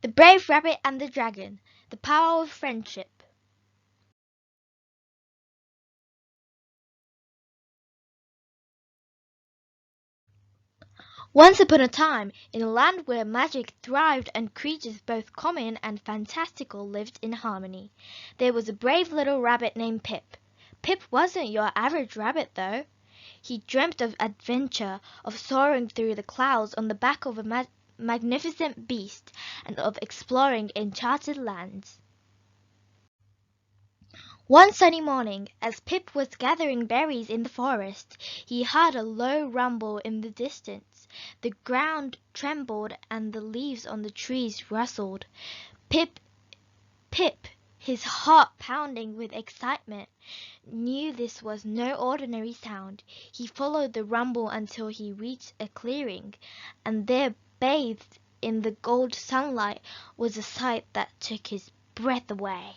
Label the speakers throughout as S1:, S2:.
S1: The Brave Rabbit and the Dragon, The Power of Friendship. Once upon a time, in a land where magic thrived and creatures both common and fantastical lived in harmony, there was a brave little rabbit named Pip. Pip wasn't your average rabbit, though. He dreamt of adventure, of soaring through the clouds on the back of a magnificent beast, and of exploring enchanted lands. One sunny morning, as Pip was gathering berries in the forest, he heard a low rumble in the distance. The ground trembled and the leaves on the trees rustled. Pip, his heart pounding with excitement, knew this was no ordinary sound. He followed the rumble until he reached a clearing, and there, bathed in the gold sunlight, was a sight that took his breath away.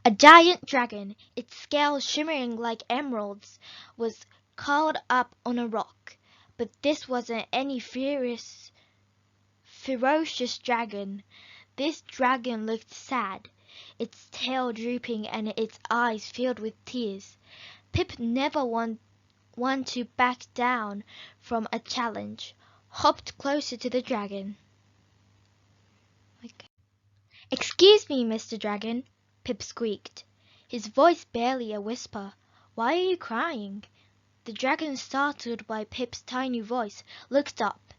S1: A giant dragon, its scales shimmering like emeralds, was curled up on a rock. But this wasn't any ferocious dragon. This dragon looked sad, its tail drooping and its eyes filled with tears. Pip, never one to back down from a challenge, hopped closer to the dragon. "Excuse me, Mr. Dragon," Pip squeaked, his voice barely a whisper. "Why are you crying?" The dragon, startled by Pip's tiny voice, looked up.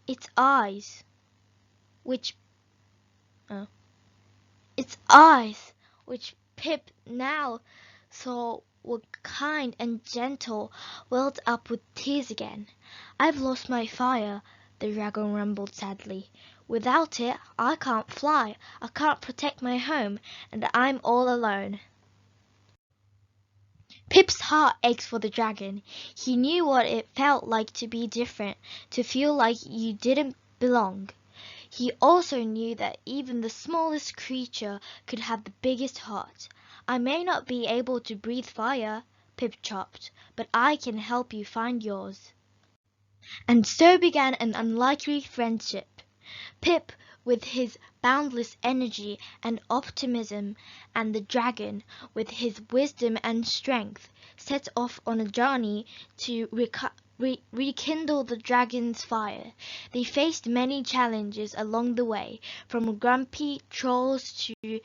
S1: Its eyes, which Pip now saw were kind and gentle, welled up with tears again. "I've lost my fire," the dragon rumbled sadly. "Without it, I can't fly, I can't protect my home, and I'm all alone." Pip's heart ached for the dragon. He knew what it felt like to be different, to feel like you didn't belong. He also knew that even the smallest creature could have the biggest heart. "I may not be able to breathe fire," Pip chopped, "but I can help you find yours." And so began an unlikely friendship. Pip, with his boundless energy and optimism, and the dragon, with his wisdom and strength, set off on a journey to rekindle the dragon's fire. They faced many challenges along the way, from grumpy trolls to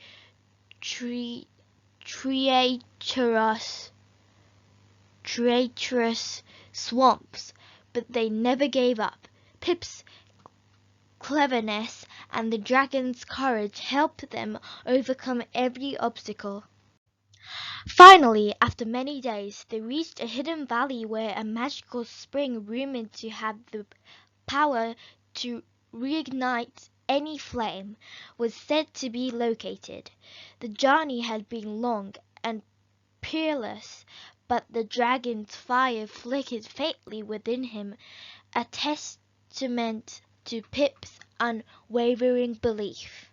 S1: treacherous swamps, but they never gave up. Pip's cleverness and the dragon's courage helped them overcome every obstacle. Finally, after many days, they reached a hidden valley where a magical spring rumored to have the power to reignite any flame was said to be located. The journey had been long and perilous, but the dragon's fire flickered faintly within him, a testament to Pip's unwavering belief.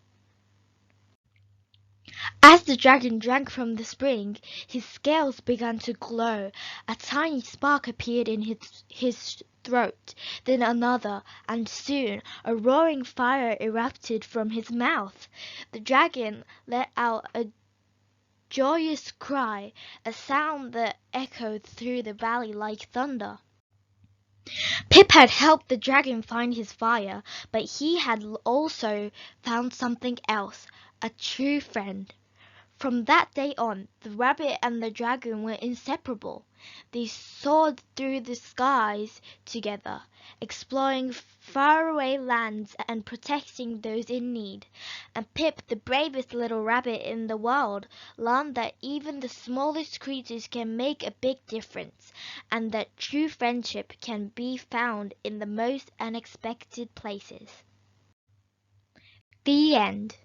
S1: As the dragon drank from the spring, his scales began to glow. A tiny spark appeared in his throat, then another, and soon a roaring fire erupted from his mouth. The dragon let out a joyous cry, a sound that echoed through the valley like thunder. Pip had helped the dragon find his fire, but he had also found something else, a true friend. From that day on, the rabbit and the dragon were inseparable. They soared through the skies together, exploring faraway lands and protecting those in need. And Pip, the bravest little rabbit in the world, learned that even the smallest creatures can make a big difference, and that true friendship can be found in the most unexpected places. The end.